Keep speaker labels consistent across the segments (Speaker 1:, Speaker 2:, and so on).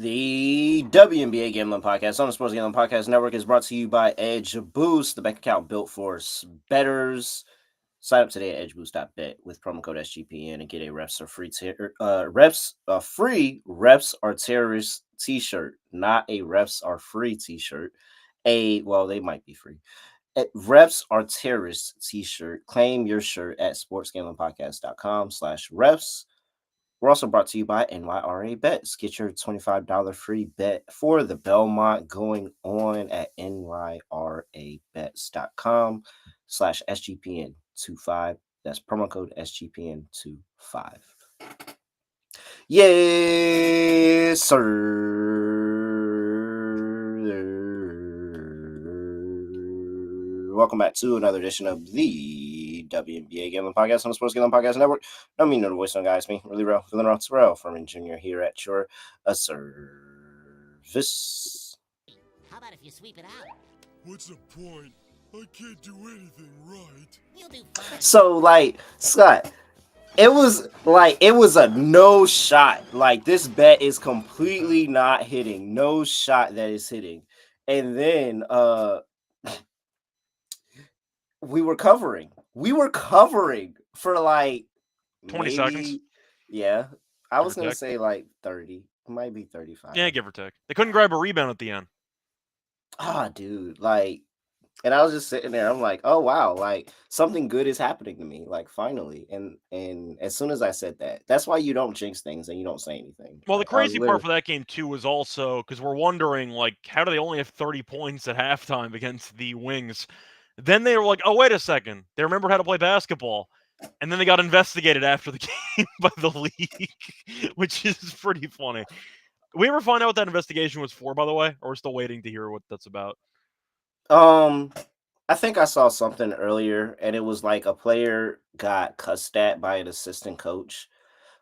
Speaker 1: The WNBA Gambling Podcast on the Sports Gambling Podcast Network is brought to you by Edge Boost, the bank account built for bettors. Sign up today at edgeboost.bet with promo code SGPN and get a refs are terrorists t-shirt, not a refs are free t-shirt. Well, they might be free. Refs are terrorists t-shirt. Claim your shirt at sportsgamblingpodcast.com/refs. We're also brought to you by NYRA Bets. Get your $25 free bet for the Belmont going on at nyrabets.com/SGPN25. That's promo code SGPN25. Yes, sir. Welcome back to another edition of the WNBA Gambling Podcast on the Sports Gambling Podcast Network. No, me, no the voice, no guys, me, really real, feeling real, Terrell Furman Jr. here at your service.
Speaker 2: How about if you sweep it out?
Speaker 3: What's the point? I can't do anything right.
Speaker 2: You'll do fine.
Speaker 1: So, Scott, it was a no shot. This bet is completely not hitting. No shot that is hitting. And then, we were covering for
Speaker 4: 20
Speaker 1: maybe,
Speaker 4: seconds.
Speaker 1: Yeah. I was
Speaker 4: Give or
Speaker 1: going to
Speaker 4: take.
Speaker 1: say 30. It might be 35.
Speaker 4: Yeah, give or take. They couldn't grab a rebound at the end.
Speaker 1: Dude. And I was just sitting there. I'm like, oh, wow. Something good is happening to me. Finally. And as soon as I said that, that's why you don't jinx things and you don't say anything.
Speaker 4: Well, the crazy part for that game, too, was also because we're wondering, how do they only have 30 points at halftime against the Wings? Then they were like, oh, wait a second. They remembered how to play basketball. And then they got investigated after the game by the league, which is pretty funny. We ever find out what that investigation was for, by the way? Or we're still waiting to hear what that's about?
Speaker 1: I think I saw something earlier, and it was a player got cussed at by an assistant coach.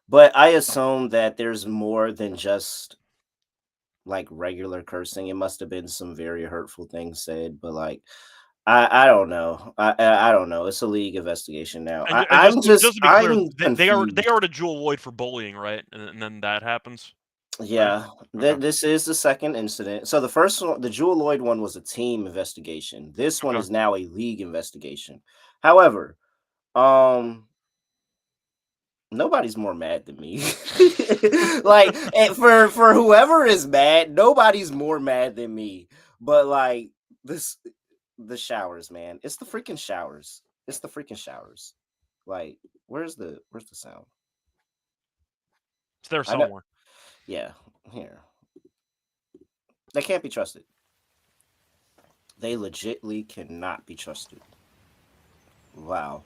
Speaker 1: But I assume that there's more than just regular cursing. It must have been some very hurtful things said, but I don't know. I don't know. It's a league investigation now.
Speaker 4: And just to be clear, they are
Speaker 1: confused.
Speaker 4: to Jewel Lloyd for bullying, right? And then that happens.
Speaker 1: Yeah,
Speaker 4: Okay.
Speaker 1: this is the second incident. So the first one, the Jewel Lloyd one, was a team investigation. This one
Speaker 4: Okay.
Speaker 1: is now a league investigation. However, nobody's more mad than me. And for whoever is mad, nobody's more mad than me. But the showers, man. It's the freaking showers. It's the freaking showers. Where's the sound?
Speaker 4: It's there somewhere.
Speaker 1: Yeah, here. They can't be trusted. They legitly cannot be trusted. Wow.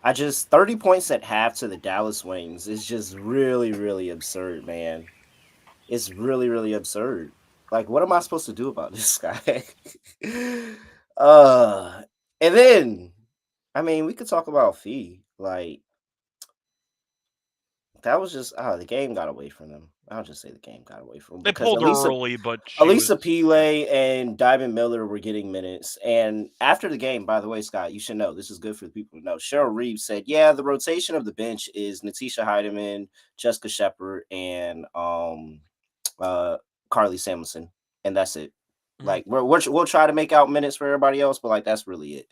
Speaker 1: 30 points at half to the Dallas Wings is just really, really absurd, man. It's really, really absurd. What am I supposed to do about this guy? And then, we could talk about Fee. That was just the game got away from them. I'll just say the game got away from them.
Speaker 4: They pulled her early, but
Speaker 1: Elisa Pele and Diamond Miller were getting minutes. And after the game, by the way, Scott, you should know, this is good for the people to know. Cheryl Reeves said, yeah, the rotation of the bench is Natisha Heidemann, Jessica Shepard, and Carly Samuelson. And that's it.
Speaker 4: Mm-hmm.
Speaker 1: We'll try to make out minutes for everybody else, but that's really it.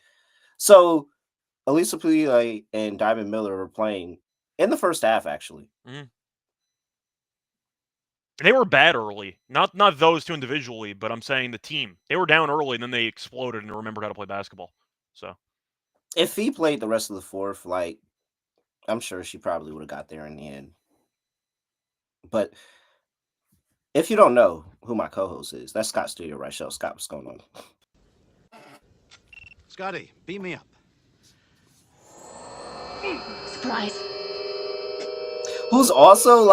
Speaker 1: So Elisa Pele and Diamond Miller were playing in the first half, actually.
Speaker 4: Mm-hmm. They were bad early. Not those two individually, but I'm saying the team. They were down early, and then they exploded and remembered how to play basketball. So,
Speaker 1: if he played the rest of the fourth, I'm sure she probably would have got there in the end. But if you don't know who my co-host is, that's Scott Reichel. Scott, what's going on?
Speaker 5: Scotty, beat me up.
Speaker 6: Surprise.
Speaker 1: Who's also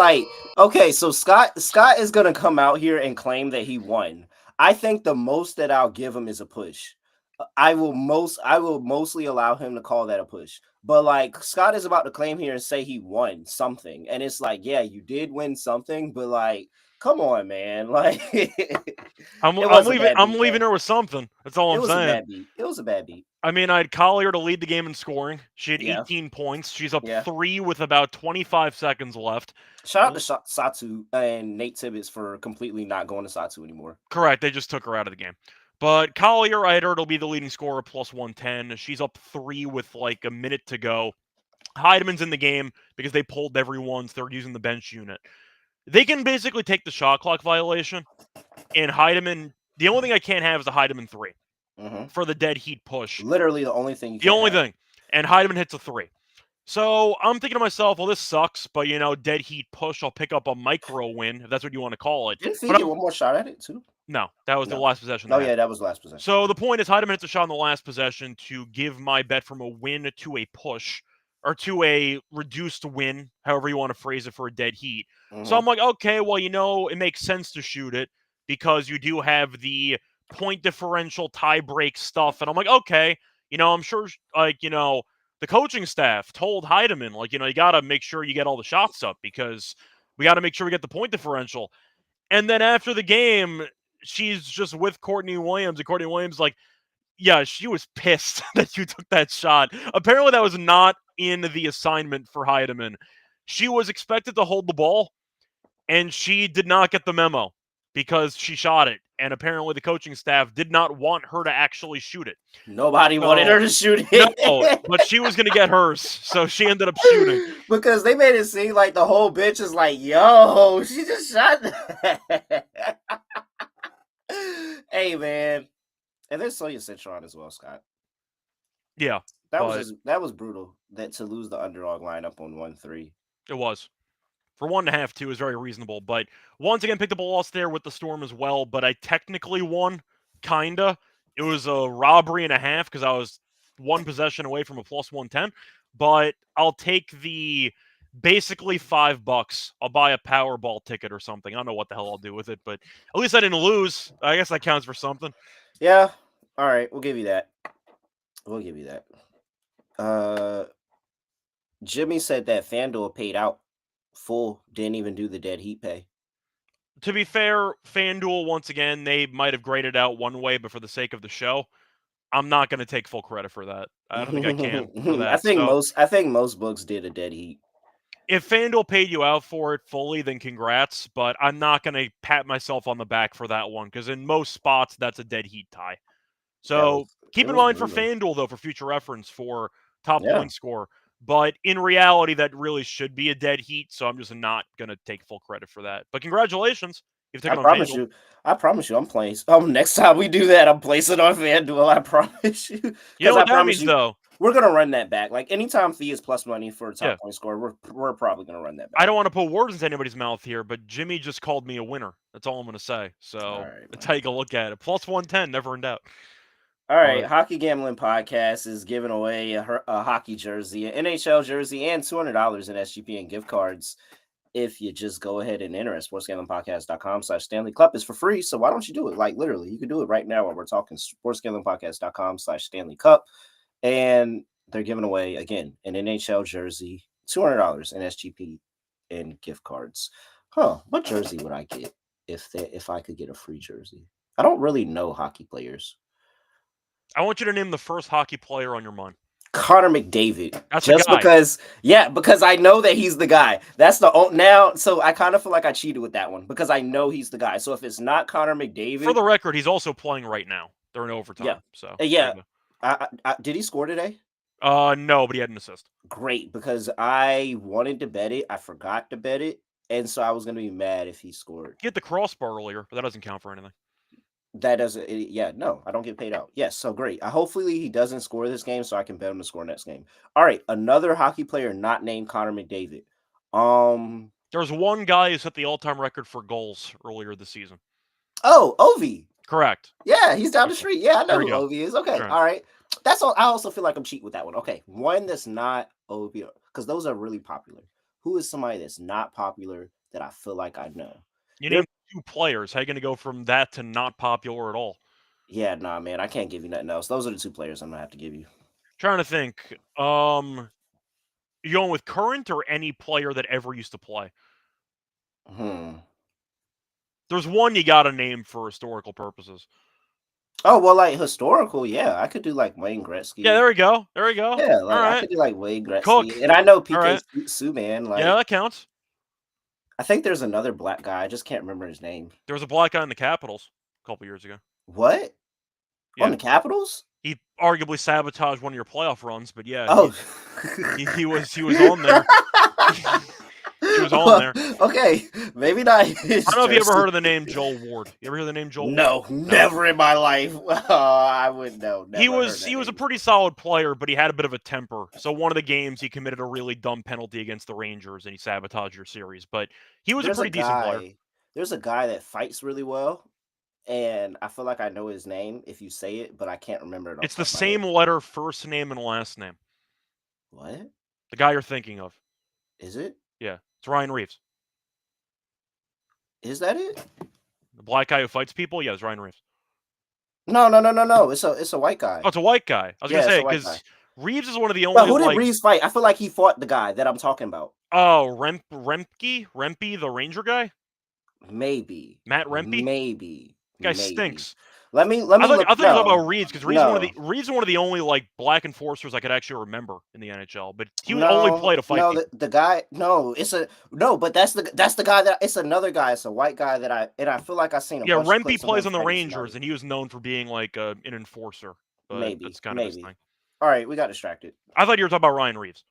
Speaker 1: okay, so Scott is gonna come out here and claim that he won. I think the most that I'll give him is a push. I will mostly allow him to call that a push. But Scott is about to claim here and say he won something, and it's yeah, you did win something, but come on, man.
Speaker 4: I'm leaving her with something. That's all I'm saying.
Speaker 1: It was a bad beat.
Speaker 4: I mean, I had Collier to lead the game in scoring. She had
Speaker 1: Yeah.
Speaker 4: 18 points. She's up
Speaker 1: Yeah.
Speaker 4: 3 with about 25 seconds left.
Speaker 1: Shout out to Satu and Nate Tibbetts for completely not going to Satu anymore.
Speaker 4: Correct. They just took her out of the game. But Collier, I had her to be the leading scorer, plus 110. She's up 3 with like a minute to go. Heideman's in the game because they pulled everyone, so they're using the bench unit. They can basically take the shot clock violation, and Heideman, the only thing I can't have is a Heideman 3 for the dead heat push.
Speaker 1: Literally the only thing you
Speaker 4: The
Speaker 1: can
Speaker 4: only
Speaker 1: have.
Speaker 4: thing. And Heideman hits a 3. So I'm thinking to myself, well, this sucks, but dead heat push, I'll pick up a micro win, if that's what you want to call it.
Speaker 1: Didn't Fee
Speaker 4: But
Speaker 1: get one more shot at it too?
Speaker 4: no, that was the
Speaker 1: No.
Speaker 4: last possession.
Speaker 1: Oh yeah, that was the last possession.
Speaker 4: So the point is, Heidemann hits a shot in the last possession to give my bet from a win to a push, or to a reduced win, however you want to phrase it, for a dead heat. So I'm like, okay, well, it makes sense to shoot it because you do have the point differential tie break stuff. And I'm like, okay, I'm sure, the coaching staff told Heidemann, you got to make sure you get all the shots up because we got to make sure we get the point differential. And then after the game, she's just with Courtney Williams, and Courtney Williams like, yeah, she was pissed that you took that shot. Apparently that was not in the assignment for Heidemann. She was expected to hold the ball, and she did not get the memo because she shot it. And apparently the coaching staff did not want her to actually shoot it.
Speaker 1: Nobody wanted her to shoot it.
Speaker 4: No, but she was going to get hers, so she ended up shooting.
Speaker 1: Because they made it seem like the whole bitch is like, yo, she just shot that. Hey, man. And there's Sonya Citron as well, Scott.
Speaker 4: Yeah.
Speaker 1: That was brutal to lose the underdog lineup on 1-3.
Speaker 4: It was. For 1.5, 2 is very reasonable. But once again, picked up a loss there with the Storm as well. But I technically won, kinda. It was a robbery and a half because I was one possession away from a plus 110. But I'll take the basically $5. I'll buy a Powerball ticket or something. I don't know what the hell I'll do with it, but at least I didn't lose. I guess that counts for something.
Speaker 1: Yeah. All right. We'll give you that. Jimmy said that FanDuel paid out full, didn't even do the dead heat pay.
Speaker 4: To be fair, FanDuel, once again, they might have graded out one way, but for the sake of the show, I'm not going to take full credit for that. I don't think I can for that.
Speaker 1: I think most books did a dead heat.
Speaker 4: If FanDuel paid you out for it fully, then congrats, but I'm not going to pat myself on the back for that one, because in most spots, that's a dead heat tie. So keep in mind for FanDuel, though, for future reference, for top point score. But in reality, that really should be a dead heat, so I'm just not going to take full credit for that. But congratulations.
Speaker 1: I promise you, I'm playing. Next time we do that, I'm placing on FanDuel. I promise you.
Speaker 4: You know what that means, though?
Speaker 1: We're gonna run that back. Like anytime Fee is plus money for a top point score, we're probably gonna run that back.
Speaker 4: I don't want to put words into anybody's mouth here, but Jimmy just called me a winner. That's all I'm gonna say. So take a look at it. Plus 110, never in doubt.
Speaker 1: All right, Hockey Gambling Podcast is giving away a hockey jersey, an NHL jersey, and $200 in SGPN gift cards. If you just go ahead and enter at sportsgamblingpodcast.com/Stanley Cup, is for free. So why don't you do it? Like literally, you can do it right now while we're talking. sportsgamblingpodcast.com/Stanley Cup, and they're giving away again an NHL jersey, $200 in SGP and gift cards. What jersey would I get if I could get a free jersey? I don't really know hockey players.
Speaker 4: I want you to name the first hockey player on your mind.
Speaker 1: Connor McDavid.
Speaker 4: That's
Speaker 1: just because I know that he's the guy. That's now. So I kind of feel like I cheated with that one because I know he's the guy. So if it's not Connor McDavid,
Speaker 4: for the record, he's also playing right now. They're in overtime.
Speaker 1: Yeah.
Speaker 4: So
Speaker 1: did he score today?
Speaker 4: No, but he had an assist.
Speaker 1: Great, because I wanted to bet it. I forgot to bet it, and so I was going to be mad if he scored.
Speaker 4: He hit the crossbar earlier, but that doesn't count for anything.
Speaker 1: That doesn't. No, I don't get paid out. Yes, so great. Hopefully he doesn't score this game, so I can bet him to score next game. All right, another hockey player not named Connor McDavid.
Speaker 4: There's one guy who set the all-time record for goals earlier this season.
Speaker 1: Oh, Ovi.
Speaker 4: Correct.
Speaker 1: Yeah, he's down the street. Yeah, I know who Ovi is. Okay,
Speaker 4: Correct.
Speaker 1: All right. That's all. I also feel like I'm cheating with that one. Okay, one that's not Ovi, because those are really popular. Who is somebody that's not popular that I feel like I know?
Speaker 4: You named 2 players. How are you going to go from that to not popular at all?
Speaker 1: Yeah, nah, man. I can't give you nothing else. Those are the 2 players I'm going to have to give you.
Speaker 4: Trying to think. You going with current or any player that ever used to play? There's one you got to name for historical purposes.
Speaker 1: Oh well, like historical, yeah. I could do like Wayne Gretzky.
Speaker 4: Yeah, there we go. There we go.
Speaker 1: Yeah,
Speaker 4: All
Speaker 1: like I
Speaker 4: right.
Speaker 1: could do like Wayne
Speaker 4: Cook.
Speaker 1: Gretzky, and I know
Speaker 4: All
Speaker 1: PK
Speaker 4: right.
Speaker 1: Subban.
Speaker 4: Yeah,
Speaker 1: Like
Speaker 4: that counts.
Speaker 1: I think there's another black guy. I just can't remember his name.
Speaker 4: There was a black guy in the Capitals a couple years ago.
Speaker 1: What on
Speaker 4: Yeah.
Speaker 1: the Capitals?
Speaker 4: He arguably sabotaged one of your playoff runs, but yeah,
Speaker 1: Oh,
Speaker 4: he was on there. He was on there.
Speaker 1: Okay, maybe not.
Speaker 4: I don't know if you ever heard of the name Joel Ward. You ever hear the name Joel Ward?
Speaker 1: No, never in my life. I would know.
Speaker 4: He was a pretty solid player, but he had a bit of a temper. So one of the games he committed a really dumb penalty against the Rangers and he sabotaged your series. But he was a pretty decent player.
Speaker 1: There's a guy that fights really well, and I feel like I know his name if you say it, but I can't remember it.
Speaker 4: It's the same letter, first name and last name.
Speaker 1: What?
Speaker 4: The guy you're thinking of.
Speaker 1: Is it?
Speaker 4: Yeah, it's Ryan Reeves.
Speaker 1: Is that it?
Speaker 4: The black guy who fights people? Yeah, it's Ryan Reeves.
Speaker 1: No. It's a white guy.
Speaker 4: Oh, it's a white guy. I was
Speaker 1: Yeah,
Speaker 4: gonna say
Speaker 1: it's a white
Speaker 4: because
Speaker 1: guy.
Speaker 4: Reeves is one of the only.
Speaker 1: But who did Reeves fight? I feel like he fought the guy that I'm talking about.
Speaker 4: Oh, Rempe, the Ranger guy.
Speaker 1: Maybe
Speaker 4: Matt Rempe.
Speaker 1: Maybe.
Speaker 4: Guy stinks.
Speaker 1: Let me.
Speaker 4: I thought you were talking
Speaker 1: no.
Speaker 4: about Reeves because Reeves
Speaker 1: No.
Speaker 4: is one of the only like black enforcers I could actually remember in the NHL. But he
Speaker 1: No,
Speaker 4: only played a fight.
Speaker 1: No, the guy. No, it's a no. But that's the guy that it's another guy. It's a white guy that I feel like I've seen.
Speaker 4: Yeah, Rempe plays on the Rangers, and he was known for being like an enforcer. But
Speaker 1: Maybe
Speaker 4: that's kind of his thing.
Speaker 1: All right, we got distracted.
Speaker 4: I thought you were talking about Ryan Reeves.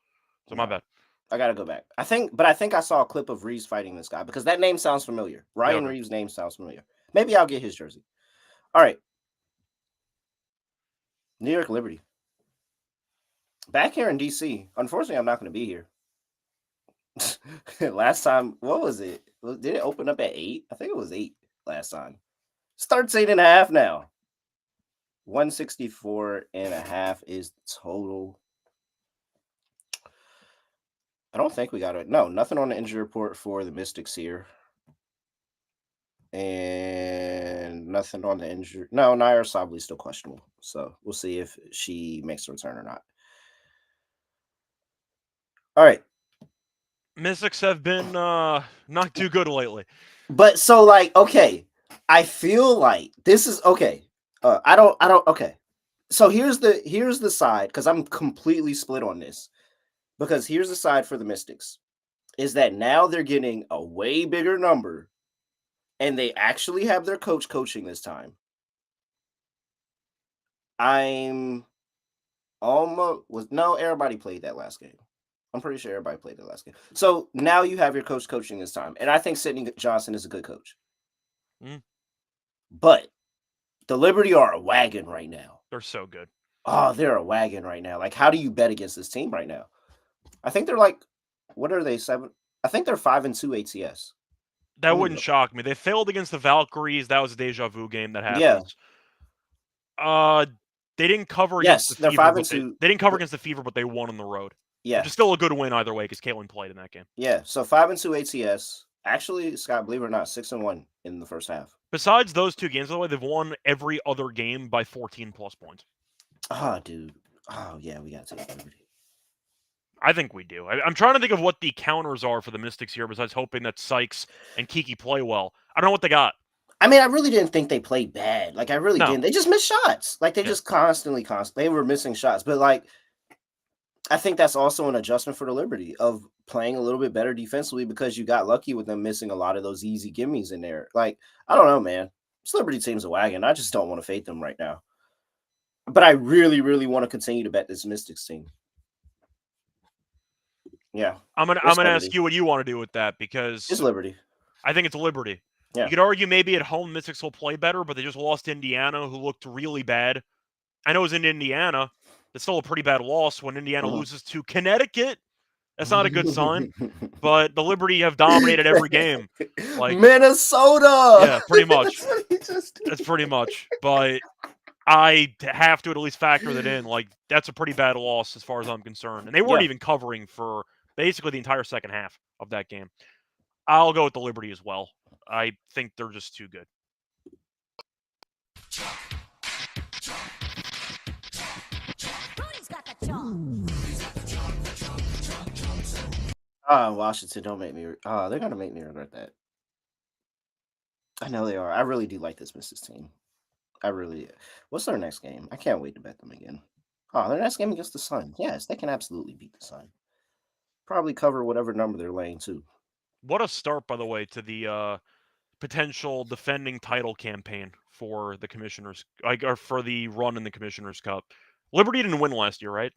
Speaker 4: So my bad.
Speaker 1: I gotta go back. I think I saw a clip of Reeves fighting this guy because that name sounds familiar. Ryan Reeves' name sounds familiar. Maybe I'll get his jersey. All right. New York Liberty. Back here in DC. Unfortunately, I'm not going to be here. Last time, what was it? Did it open up at 8? I think it was 8 last time. Starts 8.5 now. 164.5 is total. I don't think we got it. No, nothing on the injury report for the Mystics here. And nothing on the injury. No, Nair Sably's still questionable. So we'll see if she makes a return or not. All right.
Speaker 4: Mystics have been not too good lately.
Speaker 1: But so like, okay, I feel like this is okay. I don't okay. So here's the side, because I'm completely split on this. Because here's the side for the Mystics is that now they're getting a way bigger number and they actually have their coach coaching this time. Everybody played that last game. I'm pretty sure everybody played that last game. So now you have your coach coaching this time. And I think Sidney Johnson is a good coach. But the Liberty are a wagon right now.
Speaker 4: They're so good.
Speaker 1: Oh, they're a wagon right now. Like, how do you bet against this team right now? I think they're like, what are they, 7? I think they're 5-2 ATS.
Speaker 4: That wouldn't shock me. They failed against the Valkyries. That was a deja vu game that happens. Yeah. They didn't cover against the Fever. 5-2. They didn't cover against the Fever, but they won on the road.
Speaker 1: Yeah.
Speaker 4: Which is still a good win either way because Caitlin played in that game.
Speaker 1: Yeah. So 5-2 ATS. Actually, Scott, believe it or not, 6-1 in the first half.
Speaker 4: Besides those two games, by the way, they've won every other game by 14+ points.
Speaker 1: Oh, dude. Oh, yeah, we got to take Liberty.
Speaker 4: I think we do. I'm trying to think of what the counters are for the Mystics here, besides hoping that Sykes and Kiki play well. I don't know what they got.
Speaker 1: I mean, I really didn't think they played bad. Like, I really didn't. They just missed shots. Like, they just constantly, they were missing shots. But, like, I think that's also an adjustment for the Liberty of playing a little bit better defensively because you got lucky with them missing a lot of those easy gimmies in there. Like, I don't know, man. This Liberty team's a wagon. I just don't want to fade them right now. But I really, really want to continue to bet this Mystics team. Yeah.
Speaker 4: I'm gonna ask you what you want to do with that because
Speaker 1: it's Liberty.
Speaker 4: I think it's Liberty.
Speaker 1: Yeah.
Speaker 4: You could argue maybe at home Mystics will play better, but they just lost to Indiana, who looked really bad. I know it was in Indiana. It's still a pretty bad loss when Indiana loses to Connecticut. That's not a good sign. But the Liberty have dominated every game. Like
Speaker 1: Minnesota.
Speaker 4: Yeah, pretty much. That's pretty much. But I have to at least factor that in. Like, that's a pretty bad loss as far as I'm concerned. And they weren't even covering for basically the entire second half of that game. I'll go with the Liberty as well. I think they're just too good.
Speaker 1: Washington, don't make me. They're gonna make me regret that. I know they are. I really do like this Mystics team. I really. What's their next game? I can't wait to bet them again. Oh, their next game against the Sun. Yes, they can absolutely beat the Sun. Probably cover whatever number they're laying too.
Speaker 4: What a start, by the way, to the potential defending title campaign for the Commissioners, or for the run in the Commissioners Cup. Liberty didn't win last year, right?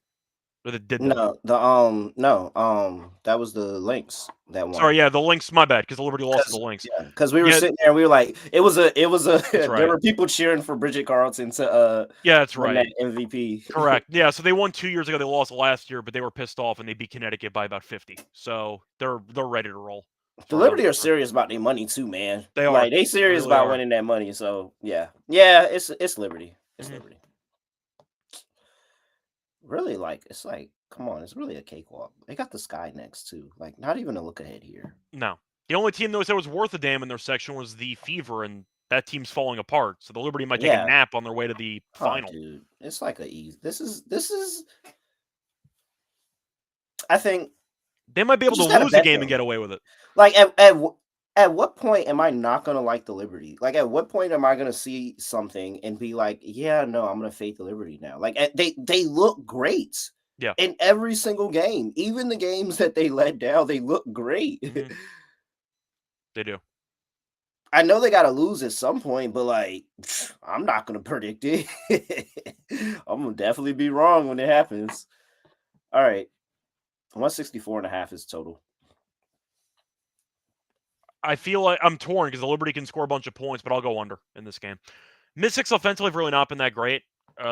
Speaker 4: Or they did they?
Speaker 1: No, that was the Lynx that
Speaker 4: Sorry,
Speaker 1: won.
Speaker 4: yeah, the Lynx. My bad, because the Liberty lost to the Lynx.
Speaker 1: Because we were
Speaker 4: Yeah,
Speaker 1: sitting there and we were like, it was a
Speaker 4: that's
Speaker 1: there
Speaker 4: right.
Speaker 1: were people cheering for Bridget Carlton to
Speaker 4: Yeah, that's
Speaker 1: win
Speaker 4: right.
Speaker 1: that MVP.
Speaker 4: Correct. Yeah, so they won 2 years ago. They lost last year, but they were pissed off and they beat Connecticut by about 50. So they're ready to roll.
Speaker 1: The Liberty are serious about their money too, man.
Speaker 4: They are.
Speaker 1: Like they serious
Speaker 4: really
Speaker 1: about
Speaker 4: are.
Speaker 1: winning that money. So yeah, it's Liberty. It's
Speaker 4: Mhm.
Speaker 1: Liberty. Really, like it's like, come on, it's really a cakewalk. They got the Sky next too. Like not even a look ahead here.
Speaker 4: No. The only team that was worth a damn in their section was the Fever, and that team's falling apart. So the Liberty might take
Speaker 1: Yeah.
Speaker 4: a nap on their way to the
Speaker 1: Oh,
Speaker 4: final.
Speaker 1: dude, it's like a easy. This is. I think
Speaker 4: They might be able to
Speaker 1: just gotta
Speaker 4: lose a
Speaker 1: bet
Speaker 4: game
Speaker 1: them.
Speaker 4: and get away with it.
Speaker 1: Like at what point am I not gonna like the Liberty? Like at what point am I gonna see something and be like, yeah, no, I'm gonna fade the Liberty now? Like they look great.
Speaker 4: Yeah.
Speaker 1: In every single game, even the games that they let down, they look great.
Speaker 4: Mhm. They do.
Speaker 1: I know they got to lose at some point, but like, I'm not going to predict it. I'm going to definitely be wrong when it happens. All right. 164.5 is total.
Speaker 4: I feel like I'm torn because the Liberty can score a bunch of points, but I'll go under in this game. Mystics offensively have really not been that great.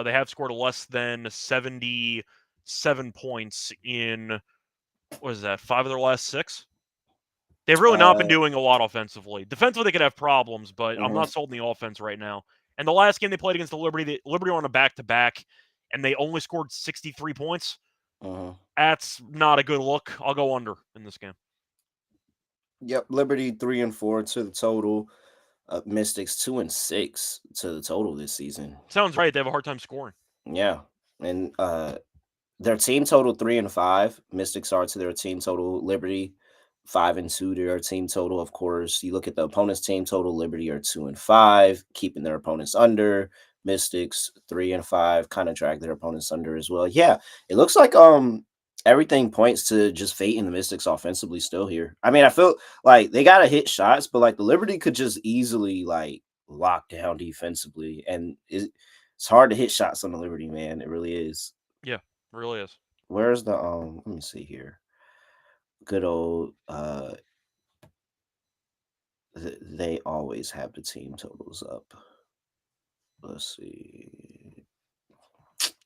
Speaker 4: They have scored less than 77 points in, what is that, 5 of their last 6? They've really not been doing a lot offensively. Defensively, they could have problems, but I'm not sold in the offense right now. And the last game they played against the Liberty were on a back-to-back, and they only scored 63 points. That's not a good look. I'll go under in this game.
Speaker 1: Yep, Liberty 3-4 to the total. Mystics 2-6 to the total this season.
Speaker 4: Sounds right. They have a hard time scoring.
Speaker 1: Yeah, and their team total 3-5. Mystics are to their team total. Liberty 5-2 to their team total. Of course, you look at the opponent's team total. Liberty are 2-5, keeping their opponents under. Mystics 3-5, kind of drag their opponents under as well. Yeah, it looks like everything points to just fading the Mystics offensively still here. I mean, I feel like they gotta hit shots, but like the Liberty could just easily like lock down defensively, and it's hard to hit shots on the Liberty, man. It really is.
Speaker 4: Yeah, it really is.
Speaker 1: Where's the let me see here. Good old they always have the team totals up. Let's see.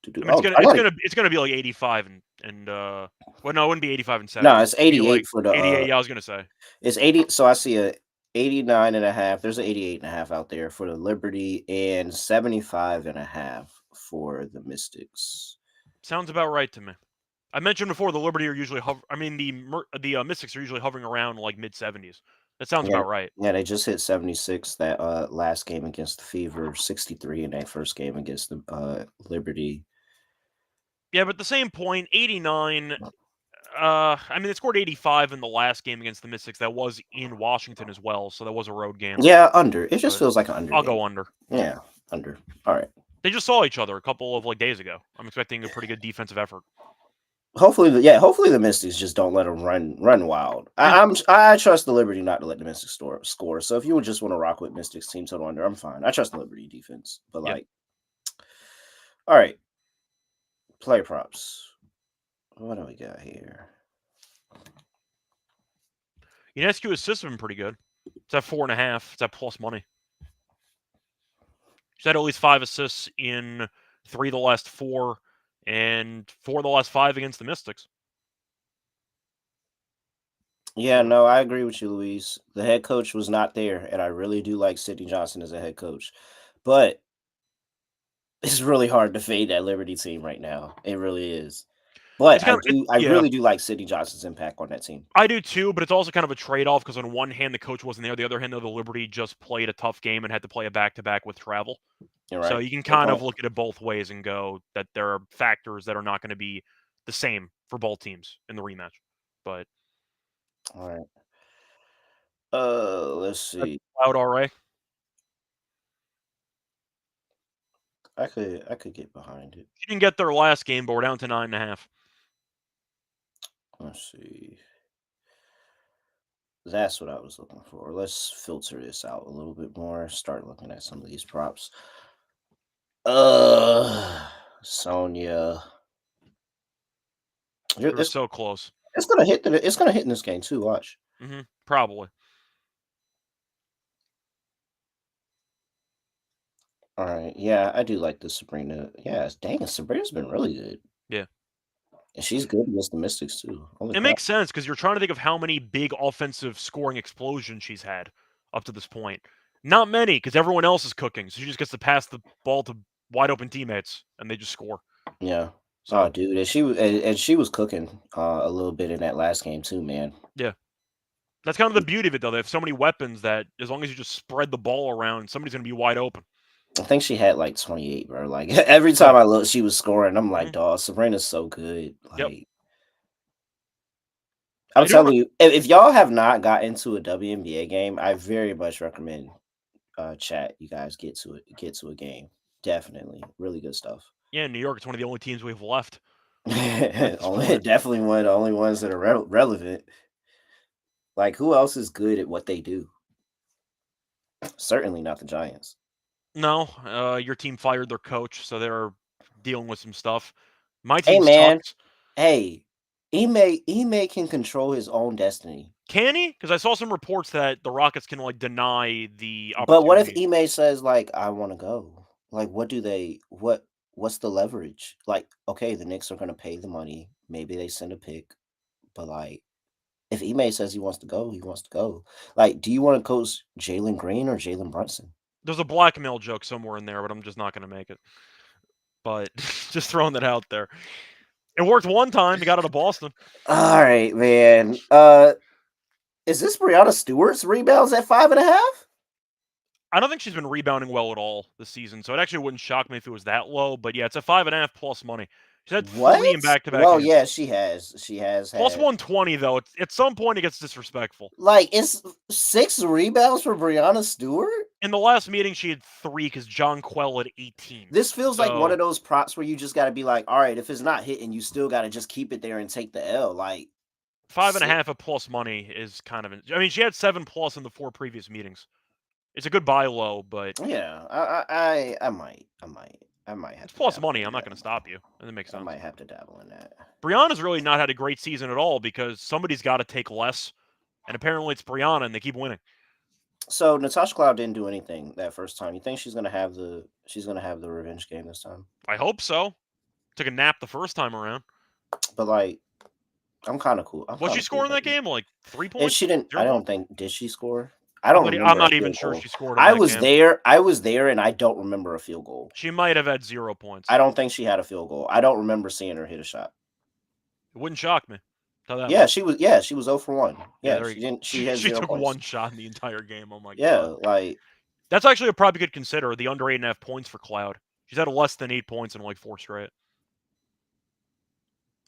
Speaker 4: It's gonna be like 85 and well, no, it wouldn't be 85 and 70.
Speaker 1: No, it's 88
Speaker 4: like
Speaker 1: for the
Speaker 4: 88. Yeah, I was gonna say
Speaker 1: it's 80. So I see a 89.5. There's an 88.5 out there for the Liberty and 75.5 for the Mystics.
Speaker 4: sounds about right to me. I mentioned before the Liberty are usually the Mystics are usually hovering around like mid 70s. That sounds about right.
Speaker 1: Yeah, they just hit 76 that last game against the Fever, 63 in that first game against the Liberty.
Speaker 4: Yeah, but at the same point, 89. I mean, they scored 85 in the last game against the Mystics. That was in Washington as well, so that was a road game.
Speaker 1: Yeah, under. It just feels like an under.
Speaker 4: I'll go under.
Speaker 1: Yeah, under. All right.
Speaker 4: They just saw each other a couple of days ago. I'm expecting a pretty good defensive effort.
Speaker 1: Hopefully the Mystics just don't let them run wild. I trust the Liberty not to let the Mystics score. So if you would just want to rock with Mystics team total under, I'm fine. I trust the Liberty defense, but like, all right, play props. What do we got here?
Speaker 4: Ionescu assists have been pretty good. It's at 4.5. It's at plus money. She's had at least 5 assists in 3 of the last 4, and 4 of the last 5 against the Mystics.
Speaker 1: Yeah, no, I agree with you, Luis. The head coach was not there, and I really do like Sidney Johnson as a head coach. But it's really hard to fade that Liberty team right now. It really is. But I really do like Sidney Johnson's impact on that team.
Speaker 4: I do too, but it's also kind of a trade-off because on one hand, the coach wasn't there. The other hand, though, the Liberty just played a tough game and had to play a back-to-back with travel.
Speaker 1: Right.
Speaker 4: So you can kind of look at it both ways and go that there are factors that are not going to be the same for both teams in the rematch. But
Speaker 1: all right. Let's see.
Speaker 4: Out RA.
Speaker 1: I could get behind it.
Speaker 4: She didn't get there last game, but we're down to 9.5.
Speaker 1: Let's see. That's what I was looking for. Let's filter this out a little bit more. Start looking at some of these props. Sonya.
Speaker 4: We were
Speaker 1: It's,
Speaker 4: so close.
Speaker 1: it's gonna hit. It's gonna hit in this game too. Watch.
Speaker 4: Probably.
Speaker 1: All right. Yeah, I do like the Sabrina. Yeah, dang, Sabrina's been really good.
Speaker 4: Yeah.
Speaker 1: And she's good against the Mystics too. Holy
Speaker 4: It
Speaker 1: crap.
Speaker 4: makes sense because you're trying to think of how many big offensive scoring explosions she's had up to this point. Not many because everyone else is cooking. So she just gets to pass the ball to wide open teammates and they just score.
Speaker 1: Yeah.
Speaker 4: So,
Speaker 1: Oh, dude, and she was cooking a little bit in that last game too, man.
Speaker 4: yeah. That's kind of the beauty of it, though. They have so many weapons that as long as you just spread the ball around, somebody's going to be wide open.
Speaker 1: I think she had like 28, bro. Like every time I look, she was scoring. I'm like, dog, Sabrina's so good. Like, I'm telling you, if y'all have not got into a WNBA game, I very much recommend chat. You guys get to a game. Definitely, really good stuff.
Speaker 4: Yeah, New York, it's one of the only teams we have left.
Speaker 1: Definitely one of the only ones that are relevant. Like, who else is good at what they do? Certainly not the Giants.
Speaker 4: No, your team fired their coach, so they're dealing with some stuff. My team
Speaker 1: Hey, man.
Speaker 4: sucks.
Speaker 1: Hey, Ime can control his own destiny.
Speaker 4: Can he? Because I saw some reports that the Rockets can like deny the opportunity.
Speaker 1: But what if Ime says like, I want to go? Like, what's the leverage? Like, okay, the Knicks are going to pay the money. Maybe they send a pick, but like, if Ime says he wants to go, he wants to go. Like, do you want to coach Jalen Green or Jalen Brunson?
Speaker 4: There's a blackmail joke somewhere in there, but I'm just not going to make it. But just throwing that out there. It worked one time. He got out of Boston.
Speaker 1: All right, man. Is this Brianna Stewart's rebounds at 5.5?
Speaker 4: I don't think she's been rebounding well at all this season, so it actually wouldn't shock me if it was that low. But yeah, it's a 5.5 plus money. She's had 3 in back-to-back.
Speaker 1: Well,
Speaker 4: games.
Speaker 1: yeah, she has. She has
Speaker 4: Plus
Speaker 1: had
Speaker 4: 120 though. At some point, it gets disrespectful.
Speaker 1: like it's 6 rebounds for Brianna Stewart.
Speaker 4: In the last meeting, she had 3 because John Quell had 18.
Speaker 1: This feels like one of those props where you just got to be like, all right, if it's not hitting, you still got to just keep it there and take the L. Like
Speaker 4: 5.5 of plus money is kind of. I mean, she had 7+ in the 4 previous meetings. It's a good buy low, but
Speaker 1: yeah, I might have.
Speaker 4: It's plus money. I'm not going to stop you. And it makes sense.
Speaker 1: I might have to dabble in that.
Speaker 4: Brianna's really not had a great season at all because somebody's got to take less, and apparently it's Brianna, and they keep winning.
Speaker 1: So Natasha Cloud didn't do anything that first time. You think she's gonna have the revenge game this time?
Speaker 4: I hope so. Took a nap the first time around.
Speaker 1: But like, I'm kind of cool.
Speaker 4: What'd she score in that game? Like 3 points?
Speaker 1: And she didn't.
Speaker 4: 0
Speaker 1: I don't
Speaker 4: points?
Speaker 1: think. Did she score? I don't remember.
Speaker 4: I'm not even sure she scored. In
Speaker 1: I
Speaker 4: that
Speaker 1: was
Speaker 4: game.
Speaker 1: there. I was there, and I don't remember a field goal.
Speaker 4: She might have had 0 points.
Speaker 1: I don't think she had a field goal. I don't remember seeing her hit a shot.
Speaker 4: It wouldn't shock me.
Speaker 1: Yeah, she was. Yeah, she was 0 for 1. Yeah,
Speaker 4: she
Speaker 1: didn't. She had 0
Speaker 4: took
Speaker 1: points.
Speaker 4: 1 shot in the entire game. Oh my god.
Speaker 1: Yeah, like
Speaker 4: that's actually a prop you could consider. The under 8.5 points for Cloud. She's had less than 8 points in like 4 straight.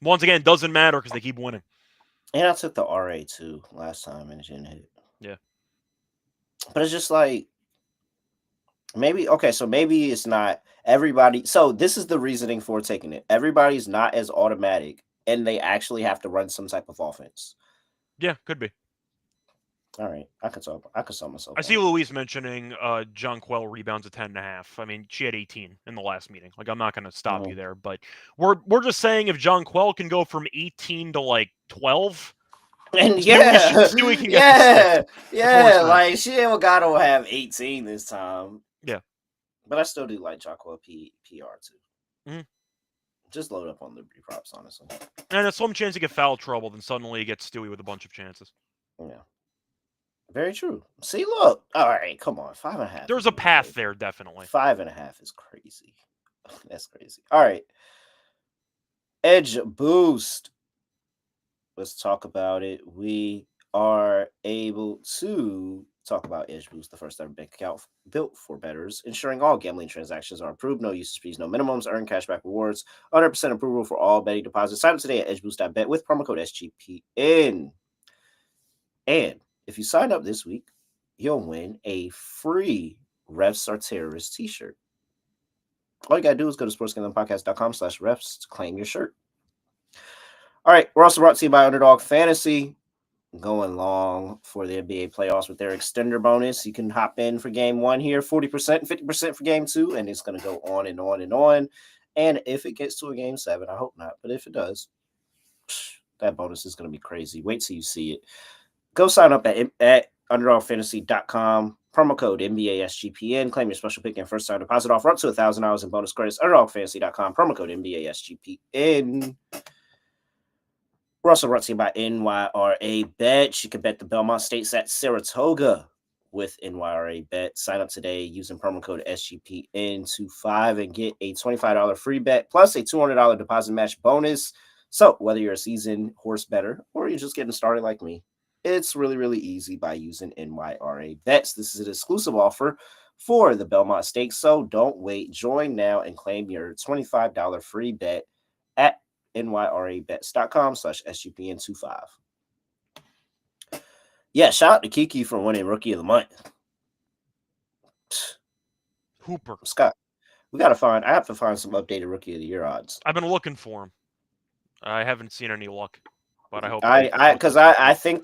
Speaker 4: Once again, doesn't matter because they keep winning.
Speaker 1: And I took the RA too last time and it didn't hit.
Speaker 4: Yeah.
Speaker 1: But it's just like maybe so maybe it's not everybody. So this is the reasoning for taking it. Everybody's not as automatic and they actually have to run some type of offense.
Speaker 4: Yeah, could be.
Speaker 1: All right. I could sell myself.
Speaker 4: I see Louise mentioning John Quell rebounds at 10.5. I mean, she had 18 in the last meeting. Like, I'm not going to stop you there, but we're just saying if John Quell can go from 18 to like 12,
Speaker 1: and
Speaker 4: Stewie can get
Speaker 1: like she ain't gotta have 18 this time.
Speaker 4: Yeah,
Speaker 1: but I still do like John Quell PR too.
Speaker 4: Mm-hmm.
Speaker 1: Just load up on Liberty props, honestly.
Speaker 4: And it's some chance to get foul trouble, then suddenly you get Stewie with a bunch of chances.
Speaker 1: Yeah. Very true. See, look. All right, come on. 5.5.
Speaker 4: There's a path there, definitely.
Speaker 1: 5.5 is crazy. That's crazy. All right. Edge boost. Let's talk about it. We are able to talk about Edge Boost, the first ever bank account built for bettors, ensuring all gambling transactions are approved, no usage fees, no minimums, earn cashback rewards, 100% approval for all betting deposits. Sign up today at edgeboost.bet with promo code SGPN. And if you sign up this week, you'll win a free Refs Are Terrorists t-shirt. All you got to do is go to sportsgamblingpodcast.com/refs to claim your shirt. All right. We're also brought to you by Underdog Fantasy. Going long for the NBA playoffs with their extender bonus. You can hop in for game 1 here, 40% and 50% for game 2, and it's going to go on and on and on. And if it gets to a game 7, I hope not, but if it does, that bonus is going to be crazy. Wait till you see it. Go sign up at underdogfantasy.com. Promo code NBA SGPN. Claim your special pick and first time deposit offer up to $1,000 in bonus credits. Underdogfantasy.com. Promo code NBA SGPN. We're also brought to you by NYRA Bet. You can bet the Belmont Stakes at Saratoga with NYRA Bet. Sign up today using promo code SGPN25 and get a $25 free bet plus a $200 deposit match bonus. So whether you're a seasoned horse bettor or you're just getting started like me, it's really, really easy by using NYRA Bets. This is an exclusive offer for the Belmont Stakes, so don't wait. Join now and claim your $25 free bet at nyrabets.com/SGPN25. Yeah, shout out to Kiki for winning Rookie of the Month.
Speaker 4: Hooper.
Speaker 1: Scott, I have to find some updated Rookie of the Year odds.
Speaker 4: I've been looking for him. I haven't seen any luck, but I hope.
Speaker 1: I think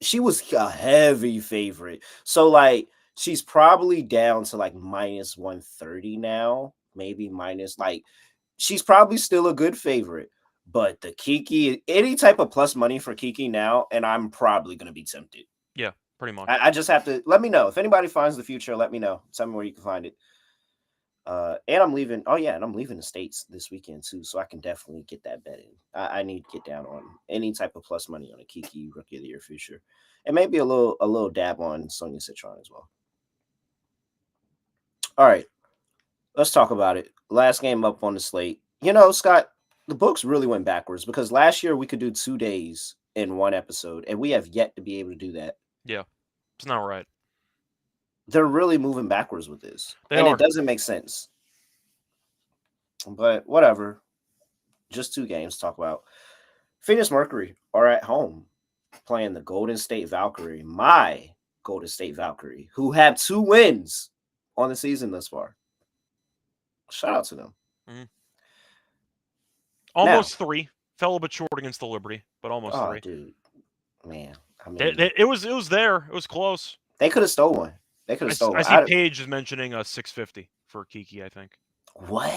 Speaker 1: she was a heavy favorite. So like she's probably down to like minus 130 now, maybe minus like she's probably still a good favorite. But the Kiki, any type of plus money for Kiki now, and I'm probably going to be tempted.
Speaker 4: Yeah, pretty much.
Speaker 1: I just have to let me know if anybody finds the future. Let me know. Tell me where you can find it. And I'm leaving. Oh yeah, and I'm leaving the States this weekend too, so I can definitely get that bet in. I need to get down on any type of plus money on a Kiki Rookie of the Year future, and maybe a little dab on Sonia Citron as well. All right, let's talk about it. Last game up on the slate. You know, Scott, the books really went backwards because last year we could do 2 days in one episode, and we have yet to be able to do that.
Speaker 4: Yeah, it's not right.
Speaker 1: They're really moving backwards with this,
Speaker 4: and
Speaker 1: it doesn't make sense. But whatever. Just 2 games to talk about. Phoenix Mercury are at home playing the Golden State Valkyrie, my Golden State Valkyrie, who have 2 wins on the season thus far. Shout out to them.
Speaker 4: Mm-hmm. Almost 3. Fell a bit short against the Liberty, but almost 3.
Speaker 1: Dude, man, I mean,
Speaker 4: it was there. It was close.
Speaker 1: They could have stole one. They could have stolen.
Speaker 4: I see Paige is mentioning a 650 for Kiki. I think.
Speaker 1: What?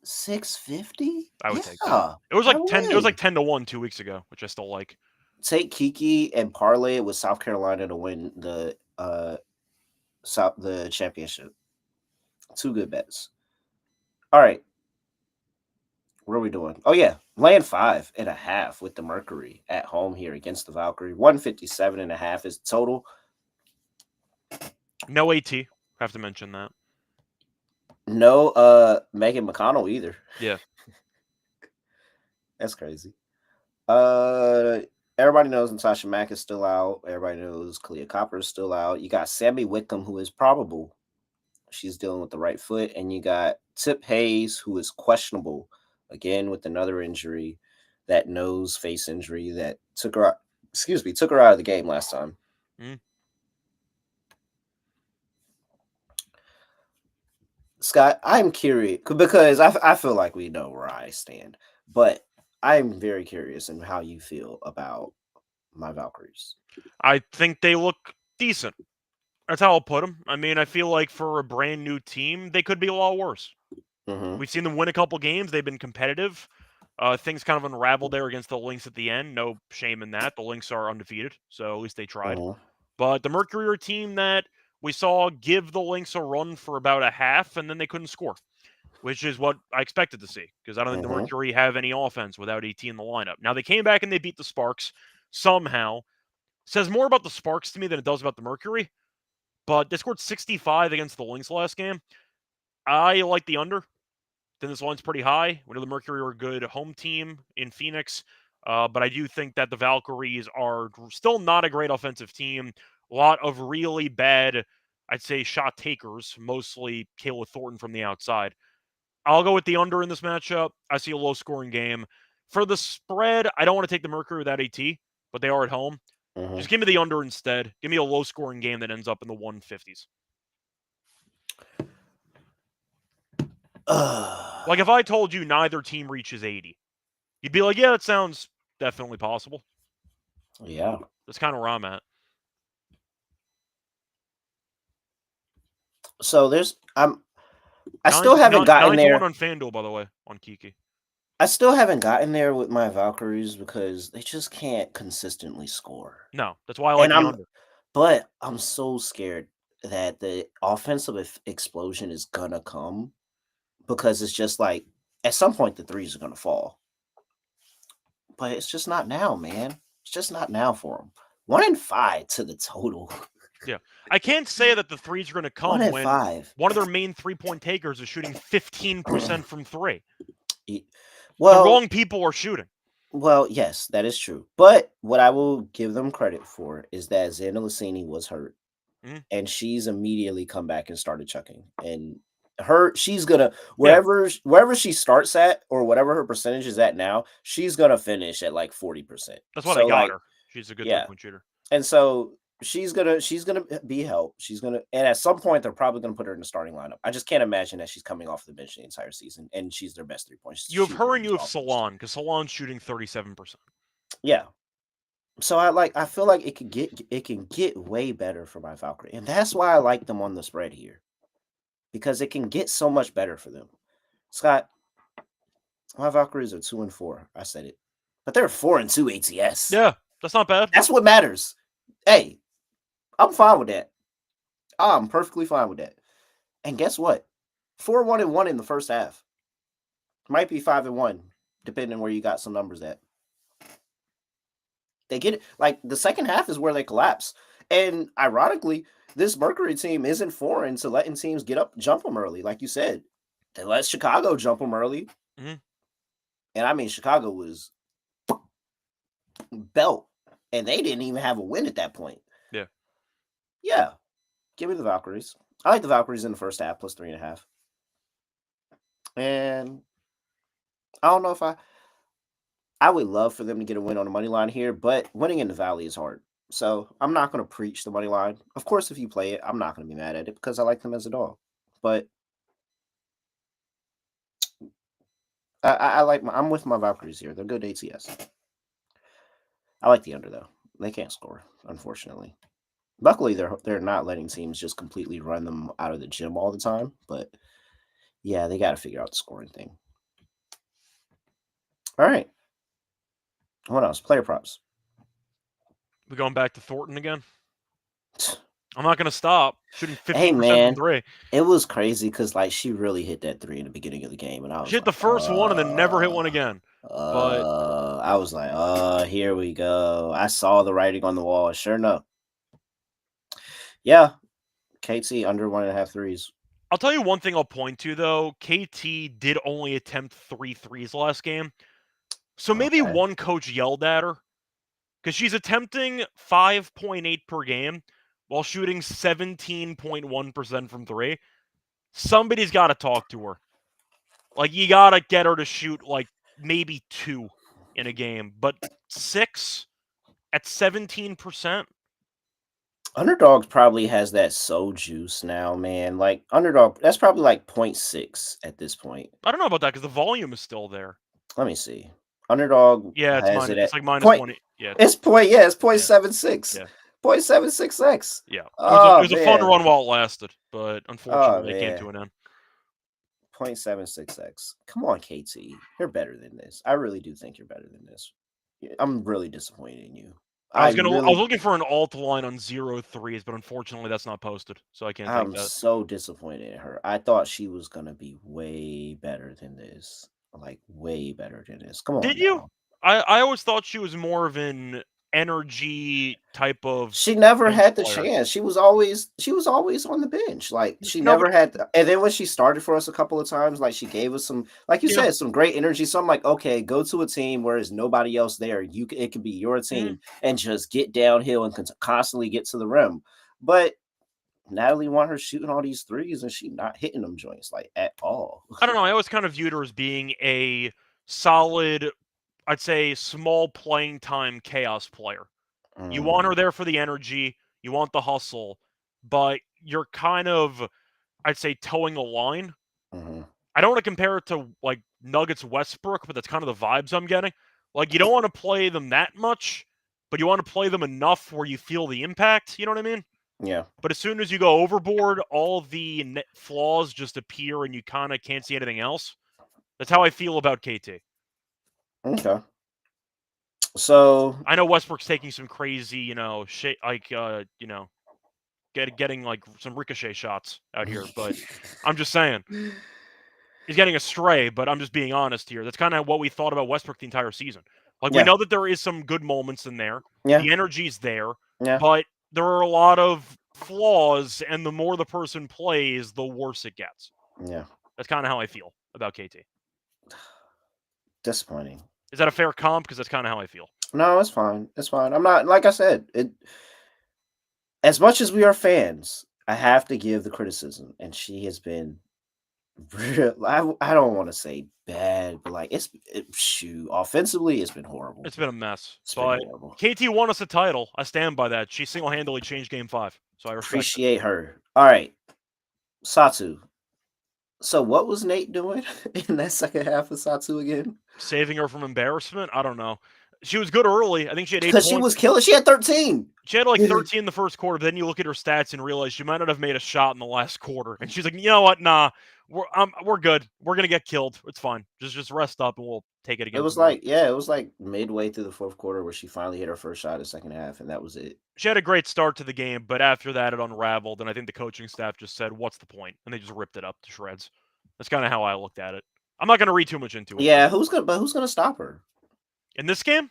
Speaker 1: 650?
Speaker 4: I would take that. It was like 10. It was like 10 to 1 2 weeks ago, which I still like.
Speaker 1: Take Kiki and parlay it with South Carolina to win the championship. 2 good bets. All right. What are we doing? Oh yeah, laying 5.5 with the Mercury at home here against the Valkyrie. 157.5 is total.
Speaker 4: No AT. Have to mention that.
Speaker 1: No Megan McConnell either.
Speaker 4: Yeah.
Speaker 1: That's crazy. Everybody knows Natasha Mack is still out. Everybody knows Kalia Copper is still out. You got Sammy Wickham, who is probable. She's dealing with the right foot. And you got Tip Hayes, who is questionable, again, with another injury, that nose face injury that took her out of the game last time.
Speaker 4: Mm.
Speaker 1: Scott, I'm curious because I feel like we know where I stand, but I'm very curious in how you feel about my Valkyries.
Speaker 4: I think they look decent. That's how I'll put them. I mean, I feel like for a brand new team, they could be a lot worse.
Speaker 1: Mm-hmm.
Speaker 4: We've seen them win a couple games. They've been competitive. Things kind of unraveled there against the Lynx at the end. No shame in that. The Lynx are undefeated, so at least they tried.
Speaker 1: Mm-hmm.
Speaker 4: But the Mercury are a team that we saw give the Lynx a run for about a half, and then they couldn't score, which is what I expected to see, because I don't think the Mercury have any offense without AT in the lineup. Now, they came back and they beat the Sparks somehow. Says more about the Sparks to me than it does about the Mercury, but they scored 65 against the Lynx last game. I like the under. Then this line's pretty high. We know the Mercury are a good home team in Phoenix, but I do think that the Valkyries are still not a great offensive team. A lot of really bad, I'd say, shot takers, mostly Kayla Thornton from the outside. I'll go with the under in this matchup. I see a low-scoring game. For the spread, I don't want to take the Mercury without AT, but they are at home.
Speaker 1: Mm-hmm.
Speaker 4: Just give me the under instead. Give me a low-scoring game that ends up in the 150s. Like, if I told you neither team reaches 80, you'd be like, yeah, that sounds definitely possible.
Speaker 1: Yeah.
Speaker 4: That's kind of where I'm at.
Speaker 1: So I still haven't gotten
Speaker 4: 9 to 1
Speaker 1: there.
Speaker 4: on FanDuel, by the way, on Kiki.
Speaker 1: I still haven't gotten there with my Valkyries because they just can't consistently score.
Speaker 4: No, that's why I like
Speaker 1: And
Speaker 4: the under.
Speaker 1: But I'm so scared that the offensive explosion is gonna come because it's just like at some point the threes are gonna fall. But it's just not now, man. It's just not now for them. 1-5 to the total.
Speaker 4: Yeah. I can't say that the threes are going to come when
Speaker 1: 1-5.
Speaker 4: one of their main 3-point takers is shooting 15% from 3. The
Speaker 1: Well,
Speaker 4: wrong people are shooting.
Speaker 1: well, yes, that is true. But what I will give them credit for is that Xana Lassini was hurt, and she's immediately come back and started chucking. And she's gonna wherever she starts at or whatever her percentage is at now, she's gonna finish at like 40%.
Speaker 4: That's why they got her. She's a good
Speaker 1: Yeah.
Speaker 4: 3-point shooter.
Speaker 1: And so she's gonna be helped. And at some point they're probably gonna put her in the starting lineup. I just can't imagine that she's coming off the bench the entire season, and she's their best 3-point shooter.
Speaker 4: You have her and you have Salon, because Salon's shooting 37%.
Speaker 1: Yeah. So I feel like it can get way better for my Valkyrie. And that's why I like them on the spread here. Because it can get so much better for them. Scott, my Valkyries are 2-4. I said it. But they're 4-2 ATS.
Speaker 4: Yeah, that's not bad.
Speaker 1: That's what matters. Hey, I'm fine with that. I'm perfectly fine with that. And guess what? 4-1-1 in the first half. Might be 5-1, depending on where you got some numbers at. They get it. Like the second half is where they collapse. And ironically, this Mercury team isn't foreign to letting teams jump them early. Like you said, they let Chicago jump them early.
Speaker 4: Mm-hmm.
Speaker 1: And I mean, Chicago was belt, and they didn't even have a win at that point.
Speaker 4: Yeah.
Speaker 1: Yeah. Give me the Valkyries. I like the Valkyries in the first half, plus 3.5. And I don't know if I would love for them to get a win on the money line here, but winning in the Valley is hard. So I'm not going to preach the money line. Of course, if you play it, I'm not going to be mad at it because I like them as a dog. But I'm with my Valkyries here. They're good ATS. I like the under though. They can't score, unfortunately. Luckily, they're not letting teams just completely run them out of the gym all the time. But yeah, they got to figure out the scoring thing. All right. What else? Player props.
Speaker 4: We going back to Thornton again? I'm not going to stop shooting 15%
Speaker 1: Hey, man,
Speaker 4: from 3.
Speaker 1: It was crazy because like she really hit that 3 in the beginning of the game, and I was
Speaker 4: She hit the first one and then never hit one again. But
Speaker 1: I was like, here we go. I saw the writing on the wall. Sure enough. Yeah. KT under 1.5 threes.
Speaker 4: I'll tell you one thing I'll point to, though. KT did only attempt 3 threes last game. So maybe one coach yelled at her. Because she's attempting 5.8 per game while shooting 17.1% from 3. Somebody's got to talk to her. Like, you got to get her to shoot, like, maybe 2 in a game. But 6 at 17%?
Speaker 1: Underdog probably has that soul juice now, man. Like, Underdog, that's probably like 0.6 at this point.
Speaker 4: I don't know about that because the volume is still there.
Speaker 1: Let me see. Underdog
Speaker 4: has it's like minus 20. Yeah,
Speaker 1: it's 0.76.
Speaker 4: Yeah.
Speaker 1: 0.76x.
Speaker 4: Yeah. It was a fun run while it lasted, but unfortunately, it came to an end.
Speaker 1: 0.76x. Come on, KT. You're better than this. I really do think you're better than this. I'm really disappointed in you.
Speaker 4: I was looking for an alt line on 0 threes, but unfortunately, that's not posted, so I can't take that.
Speaker 1: I'm so disappointed in her. I thought she was gonna be way better than this. Like way better than this. Come on.
Speaker 4: Did you? I always thought she was more of an energy type of.
Speaker 1: She never had the chance. She was always on the bench. Like she never had. And then when she started for us a couple of times, like she gave us some, like you said, some great energy. So I'm like, okay, go to a team where there's nobody else there. It could be your team and just get downhill and constantly get to the rim. But Natalie want her shooting all these threes and she not hitting them joints like at all.
Speaker 4: I don't know. I always kind of viewed her as being a solid, I'd say, small playing time chaos player. You want her there for the energy, you want the hustle, but you're kind of, I'd say, towing a line. I don't want to compare it to like Nuggets Westbrook, but that's kind of the vibes I'm getting. Like you don't want to play them that much, but you want to play them enough where you feel the impact. You know what I mean?
Speaker 1: Yeah.
Speaker 4: But as soon as you go overboard, all of the flaws just appear, and you kind of can't see anything else. That's how I feel about KT.
Speaker 1: Okay. So
Speaker 4: I know Westbrook's taking some crazy, getting like some ricochet shots out here, but I'm just saying he's getting astray. But I'm just being honest here. That's kind of what we thought about Westbrook the entire season. Like we
Speaker 1: yeah,
Speaker 4: know that there is some good moments in there.
Speaker 1: yeah,
Speaker 4: The energy's there,
Speaker 1: yeah,
Speaker 4: but there are a lot of flaws, and the more the person plays, the worse it gets.
Speaker 1: yeah.
Speaker 4: That's kind of how I feel about KT.
Speaker 1: Disappointing.
Speaker 4: Is that a fair comp? Because that's kind of how I feel.
Speaker 1: No, it's fine. It's fine. I'm not, like I said, it. As much as we are fans, I have to give the criticism, and she has been real. I don't want to say bad, but like shoot, offensively, it's been horrible.
Speaker 4: It's been a mess.
Speaker 1: It's been
Speaker 4: But
Speaker 1: horrible.
Speaker 4: KT won us a title. I stand by that. She single-handedly changed Game 5. So I respect it.
Speaker 1: Appreciate her. All right, Satu. So what was Nate doing in that second half of Satu again?
Speaker 4: Saving her from embarrassment? I don't know. She was good early. I think she had 8
Speaker 1: Because
Speaker 4: points.
Speaker 1: she was killing. She had 13.
Speaker 4: She had like 13 in the first quarter, but then you look at her stats and realize she might not have made a shot in the last quarter. And she's like, you know what? Nah, we're good. We're gonna get killed. It's fine. Just rest up and we'll take it again.
Speaker 1: It was like midway through the fourth quarter where she finally hit her first shot in the second half, and that was it.
Speaker 4: She had a great start to the game, but after that it unraveled, and I think the coaching staff just said, "What's the point?" And they just ripped it up to shreds. That's kind of how I looked at it. I'm not gonna read too much into it.
Speaker 1: Yeah, who's gonna stop her
Speaker 4: in this game?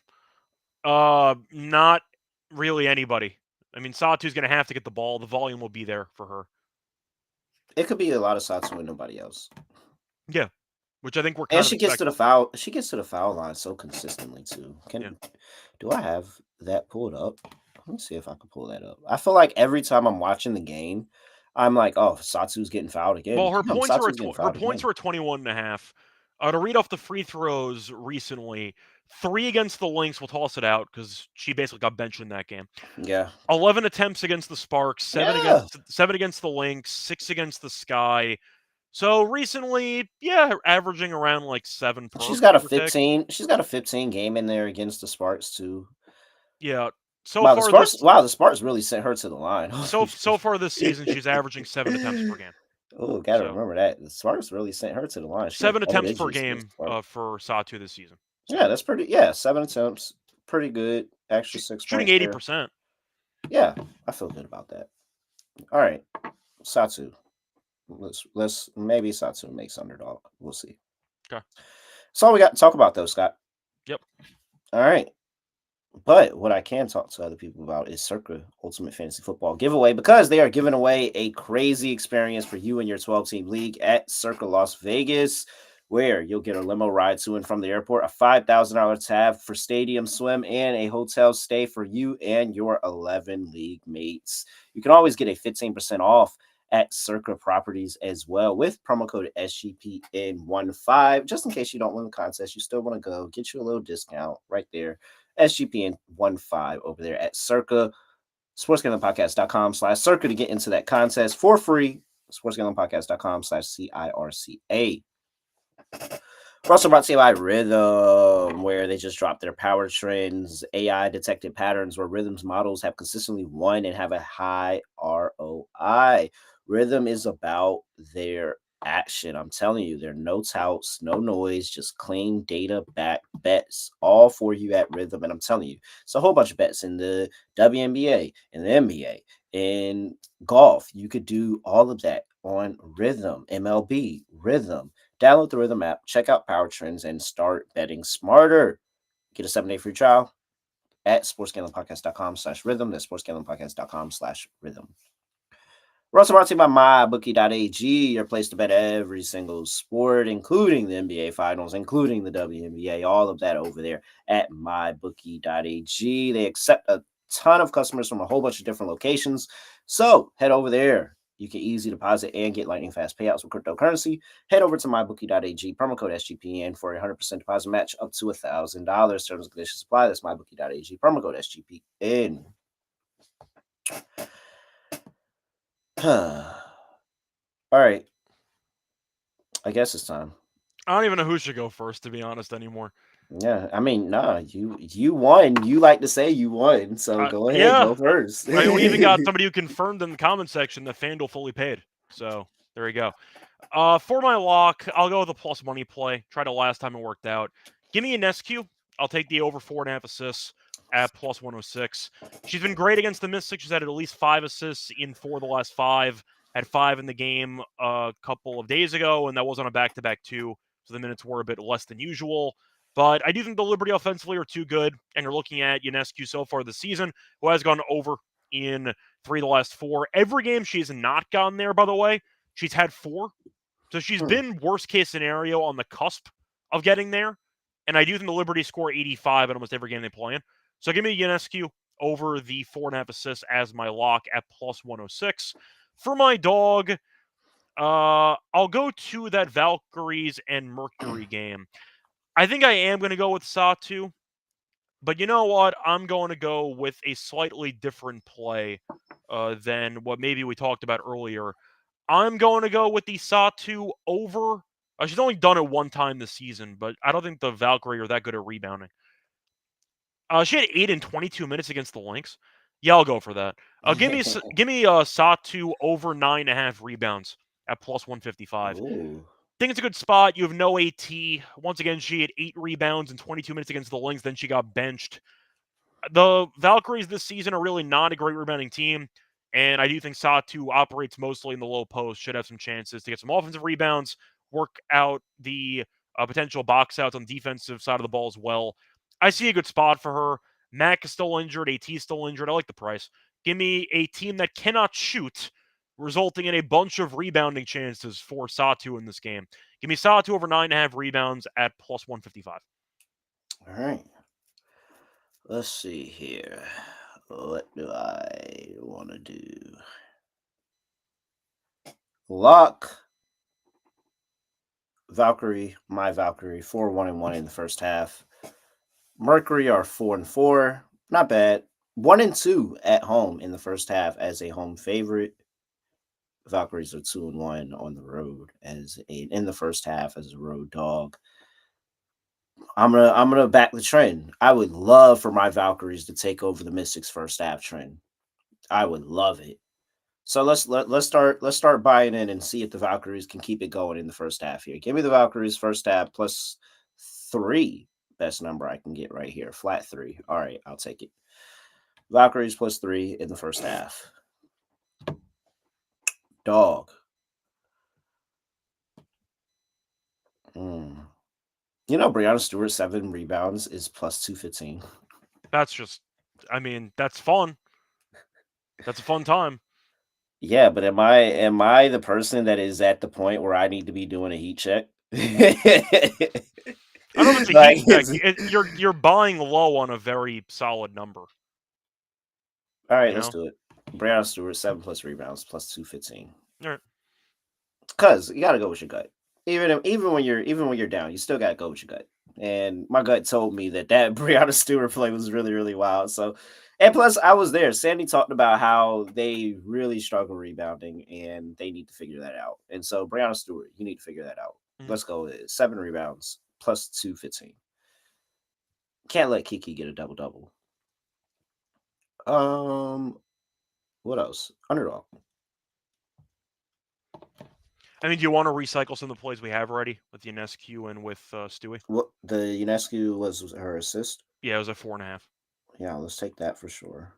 Speaker 4: Not really anybody. I mean, Satu's going to have to get the ball. The volume will be there for her.
Speaker 1: It could be a lot of Satu and nobody else.
Speaker 4: Yeah, which I think we're.
Speaker 1: And she gets to the foul. She gets to the foul line so consistently too. Do I have that pulled up? Let me see if I can pull that up. I feel like every time I'm watching the game, I'm like, oh, Satu's getting fouled again.
Speaker 4: Well, her points were
Speaker 1: at
Speaker 4: 21.5. To read off the free throws recently, 3 against the Lynx. We'll toss it out because she basically got benched in that game.
Speaker 1: Yeah.
Speaker 4: 11 attempts against the Sparks, 7 against the Lynx, 6 against the Sky. So recently, averaging around like 7 per.
Speaker 1: She's got a 15. She's got a 15 game in there against the Sparks too.
Speaker 4: Yeah.
Speaker 1: The Sparks really sent her to the line.
Speaker 4: So far this season, she's averaging 7 attempts per game.
Speaker 1: Oh, gotta remember that. The Sparks really sent her to the line.
Speaker 4: 7 attempts per game for Satu this season.
Speaker 1: So. Yeah, that's pretty. Yeah, 7 attempts, pretty good. Extra 6
Speaker 4: shooting 80%.
Speaker 1: Yeah, I feel good about that. All right, Satu. Let's maybe Satu makes Underdog. We'll see.
Speaker 4: Okay.
Speaker 1: That's all we got to talk about, though, Scott.
Speaker 4: Yep.
Speaker 1: All right. But what I can talk to other people about is Circa Ultimate Fantasy Football giveaway, because they are giving away a crazy experience for you and your 12-team league at Circa Las Vegas, where you'll get a limo ride to and from the airport, a $5,000 tab for stadium swim, and a hotel stay for you and your 11 league mates. You can always get a 15% off at Circa Properties as well with promo code SGPN15. Just in case you don't win the contest, you still want to go, get you a little discount right there. SGPN15 over there at Circa. SportsGamblingPodcast.com/Circa to get into that contest for free. SportsGamblingPodcast.com/CIRCA. We're also brought to you by Rhythm, where they just dropped their power trends, AI detected patterns where Rhythm's models have consistently won and have a high ROI. Rhythm is about their action. I'm telling you, there are no touts, no noise, just clean data back bets, all for you at Rhythm. And I'm telling you, it's a whole bunch of bets in the WNBA, in the NBA, in golf. You could do all of that on Rhythm. MLB, Rhythm. Download the Rhythm app, check out Power Trends, and start betting smarter. Get a 7-day free trial at sportsgamblingpodcast.com/rhythm. That's sportsgamblingpodcast.com/rhythm. We're also brought to you by MyBookie.ag, your place to bet every single sport, including the NBA Finals, including the WNBA, all of that over there at MyBookie.ag. They accept a ton of customers from a whole bunch of different locations, so head over there. You can easy deposit and get lightning fast payouts with cryptocurrency. Head over to MyBookie.ag, promo code SGPN for a 100% deposit match up to $1,000. Terms and conditions apply. That's MyBookie.ag, promo code SGPN. All right. I guess it's time.
Speaker 4: I don't even know who should go first, to be honest, anymore.
Speaker 1: Yeah, I mean, nah, you won. You like to say you won, so go ahead,
Speaker 4: Yeah.
Speaker 1: go first.
Speaker 4: I mean, we even got somebody who confirmed in the comment section that FanDuel fully paid. So there you go. For my lock, I'll go with a plus money play. Tried it last time, it worked out. Give me an SQ. I'll take the over 4.5 assists at plus 106. She's been great against the Mystics. She's had at least 5 assists in 4 of the last 5. Had 5 in the game a couple of days ago, and that was on a back-to-back too, so the minutes were a bit less than usual. But I do think the Liberty offensively are too good, and you're looking at Ionescu so far this season, who has gone over in 3 of the last 4. Every game she has not gone there, by the way, she's had 4. So she's been worst case scenario on the cusp of getting there. And I do think the Liberty score 85 in almost every game they play in. So give me Ionescu over the 4.5 assists as my lock at plus 106. For my dog, I'll go to that Valkyries and Mercury game. I think I am going to go with Satu. But you know what? I'm going to go with a slightly different play than what maybe we talked about earlier. I'm going to go with the Satu over. She's only done it one time this season, but I don't think the Valkyrie are that good at rebounding. She had 8 in 22 minutes against the Lynx. Yeah, I'll go for that. Give me Satu over 9.5 rebounds at plus 155.
Speaker 1: Ooh.
Speaker 4: Think it's a good spot. You have no AT. Once again, she had 8 rebounds in 22 minutes against the Lynx. Then she got benched. The Valkyries this season are really not a great rebounding team. And I do think Satu operates mostly in the low post, should have some chances to get some offensive rebounds, work out the potential box outs on the defensive side of the ball as well. I see a good spot for her. Mac is still injured. AT is still injured. I like the price. Give me a team that cannot shoot, resulting in a bunch of rebounding chances for Satu in this game. Give me Satu over 9.5 rebounds at plus 155.
Speaker 1: All right. Let's see here. What do I want to do? Lock. Valkyrie, my Valkyrie, 4-1-1 in the first half. Mercury are 4-4. Not bad. 1-2 at home in the first half as a home favorite. Valkyries are 2-1 on the road in the first half as a road dog. I'm gonna back the trend. I would love for my Valkyries to take over the Mystics first half trend. I would love it. So let's start buying in and see if the Valkyries can keep it going in the first half here. Give me the Valkyries first half plus 3. Best number I can get right here. Flat 3. All right, I'll take it. Valkyries plus 3 in the first half. Dog. You know, Breanna Stewart 7 rebounds is plus 215.
Speaker 4: That's just, I mean, that's fun. That's a fun time.
Speaker 1: Yeah, but am I the person that is at the point where I need to be doing a heat check?
Speaker 4: I don't know if it's a heat check. You're buying low on a very solid number.
Speaker 1: All right, let's do it. Breanna Stewart 7 plus rebounds plus 215.
Speaker 4: All right.
Speaker 1: Cause you gotta go with your gut. Even when you're down, you still gotta go with your gut. And my gut told me that Breanna Stewart play was really, really wild. So, and plus I was there. Sandy talked about how they really struggle rebounding and they need to figure that out. And so Breanna Stewart, you need to figure that out. Let's go with it. 7 rebounds plus 215. Can't let Kiki get a double-double. What else? Underdog.
Speaker 4: I mean, do you want to recycle some of the plays we have already with Ionescu and with Stewie?
Speaker 1: What the Ionescu was her assist?
Speaker 4: Yeah, it was a 4.5.
Speaker 1: Yeah, let's take that for sure.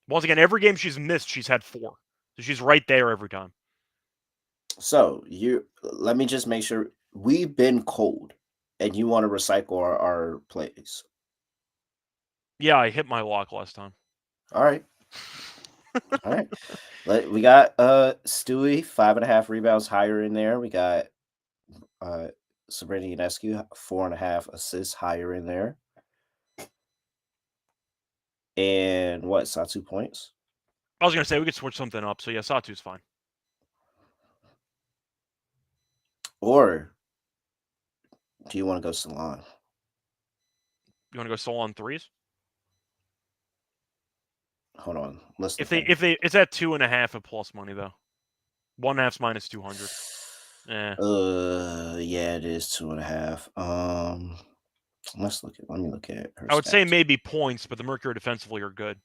Speaker 4: Once again, every game she's missed, she's had 4. So she's right there every time.
Speaker 1: So let me just make sure we've been cold and you want to recycle our plays.
Speaker 4: Yeah, I hit my lock last time.
Speaker 1: All right. All right. We got Stewie, 5.5 rebounds higher in there. We got Sabrina Ionescu, 4.5 assists higher in there. And what, Satu points?
Speaker 4: I was gonna say we could switch something up. So yeah, Satu's fine.
Speaker 1: Or do you want to go Salon?
Speaker 4: You want to go Solon 3s?
Speaker 1: Hold on. Let's
Speaker 4: If they it's at 2.5 of plus money though. 1.5's minus 200. Eh.
Speaker 1: Yeah, it is 2.5. Let me look at her
Speaker 4: I would say
Speaker 1: stats.
Speaker 4: maybe points, but the Mercury defensively are good.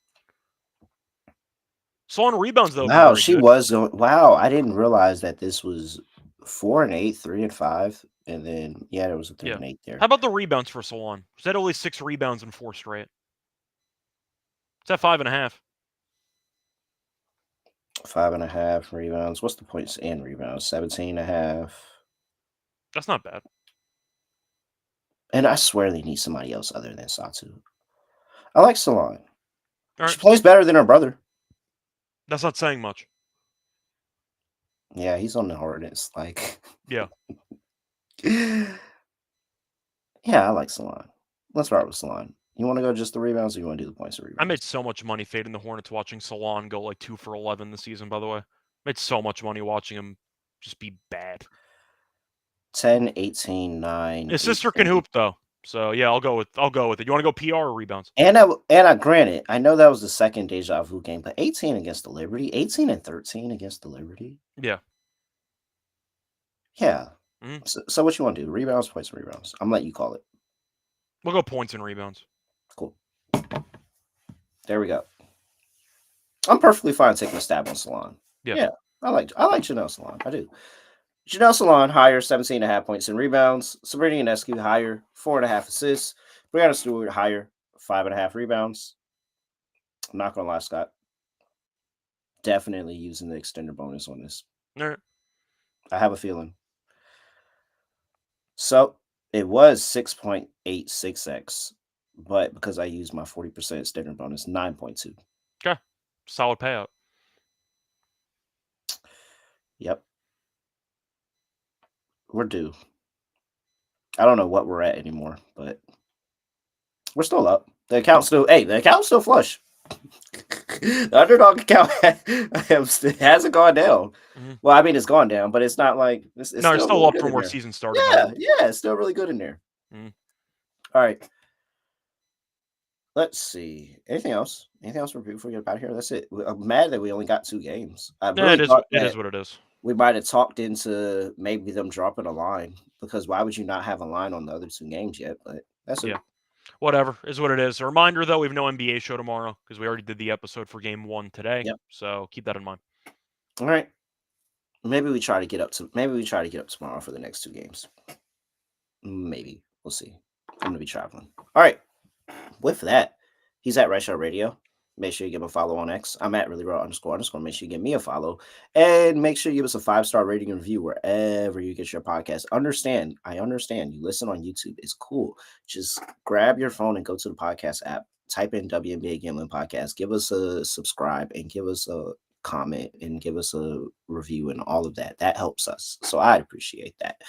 Speaker 4: Salon rebounds, though, would be
Speaker 1: Wow,
Speaker 4: very
Speaker 1: she
Speaker 4: good.
Speaker 1: was going. Wow, I didn't realize that this was 4-8, 3-5, and then yeah, there was a 3-8
Speaker 4: How
Speaker 1: there.
Speaker 4: about the rebounds for Salon? She's had only 6 rebounds in 4 straight. It's at 5.5.
Speaker 1: 5.5 rebounds. What's the points and rebounds? 17.5.
Speaker 4: That's not bad.
Speaker 1: And I swear they need somebody else other than Satu. I like Salon.
Speaker 4: All
Speaker 1: She
Speaker 4: right.
Speaker 1: plays better than her brother.
Speaker 4: That's not saying much.
Speaker 1: Yeah, he's on the Hornets. Like,
Speaker 4: Yeah.
Speaker 1: yeah, I like Salon. Let's start with Salon. You want to go just the rebounds, or you want to do the points and
Speaker 4: I
Speaker 1: rebounds?
Speaker 4: made so much money fading the Hornets watching Salon go like 2 for 11 this season, by the way. Made so much money watching him just be bad.
Speaker 1: 10, 18, 9.
Speaker 4: His sister
Speaker 1: 18.
Speaker 4: can hoop, though. So, yeah, I'll go with it. You want to go PR or rebounds?
Speaker 1: And I granted, I know that was the second deja vu game, but 18 against the Liberty, 18 and 13 against the Liberty.
Speaker 4: Yeah.
Speaker 1: Yeah.
Speaker 4: Mhm.
Speaker 1: So what you want to do? Rebounds, points, and rebounds. I'm letting you call it.
Speaker 4: We'll go points and rebounds.
Speaker 1: Cool. There we go. I'm perfectly fine taking a stab on Salon.
Speaker 4: Yeah.
Speaker 1: I like Janelle Salon. I do. Janelle Salon higher, 17.5 points and rebounds. Sabrina Ionescu higher, 4.5 assists. Brianna Stewart higher, 5.5 rebounds. I'm not gonna lie, Scott. Definitely using the extender bonus on this.
Speaker 4: All right.
Speaker 1: I have a feeling. So it was 6.86x, but because I used my 40% extender bonus, 9.2.
Speaker 4: Okay. Solid payout.
Speaker 1: Yep. We're due. I don't know what we're at anymore, but we're still up. The account's still flush. The underdog account hasn't gone down.
Speaker 4: Mhm.
Speaker 1: Well, I mean, it's gone down, but it's not like it's
Speaker 4: No, it's still
Speaker 1: really
Speaker 4: up
Speaker 1: good
Speaker 4: from
Speaker 1: in
Speaker 4: where
Speaker 1: there.
Speaker 4: season started.
Speaker 1: Yeah, it's still really good in there.
Speaker 4: Mhm.
Speaker 1: All right. Let's see. Anything else? Anything else before we get out of here? That's it. I'm mad that we only got 2 games. I
Speaker 4: Yeah,
Speaker 1: really thought
Speaker 4: it
Speaker 1: that
Speaker 4: is what it is.
Speaker 1: we might have talked into maybe them dropping a line, because why would you not have a line on the other 2 games yet? But that's it.
Speaker 4: Yeah. Whatever is what it is. A reminder, though, we have no NBA show tomorrow because we already did the episode for game 1 today.
Speaker 1: Yep.
Speaker 4: So keep that in mind.
Speaker 1: All right. Maybe we try to get up tomorrow for the next 2 games. Maybe. We'll see. I'm gonna be traveling. All right. With that, he's at Reichel Radio. Make sure you give him a follow on X. I'm at @reallyraw__. Make sure you give me a follow. And make sure you give us a 5-star rating and review wherever you get your podcast. I understand. You listen on YouTube. It's cool. Just grab your phone and go to the podcast app. Type in WNBA Gambling Podcast. Give us a subscribe and give us a comment and give us a review and all of that. That helps us. So I'd appreciate that.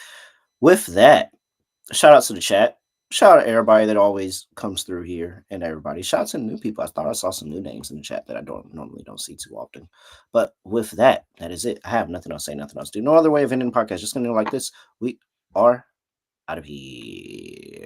Speaker 1: With that, shout out to the chat. Shout out to everybody that always comes through here and everybody. Shout out to new people. I thought I saw some new names in the chat that I normally don't see too often. But with that, that is it. I have nothing else to say, nothing else to do. No other way of ending the podcast. Just gonna do like this. We are out of here.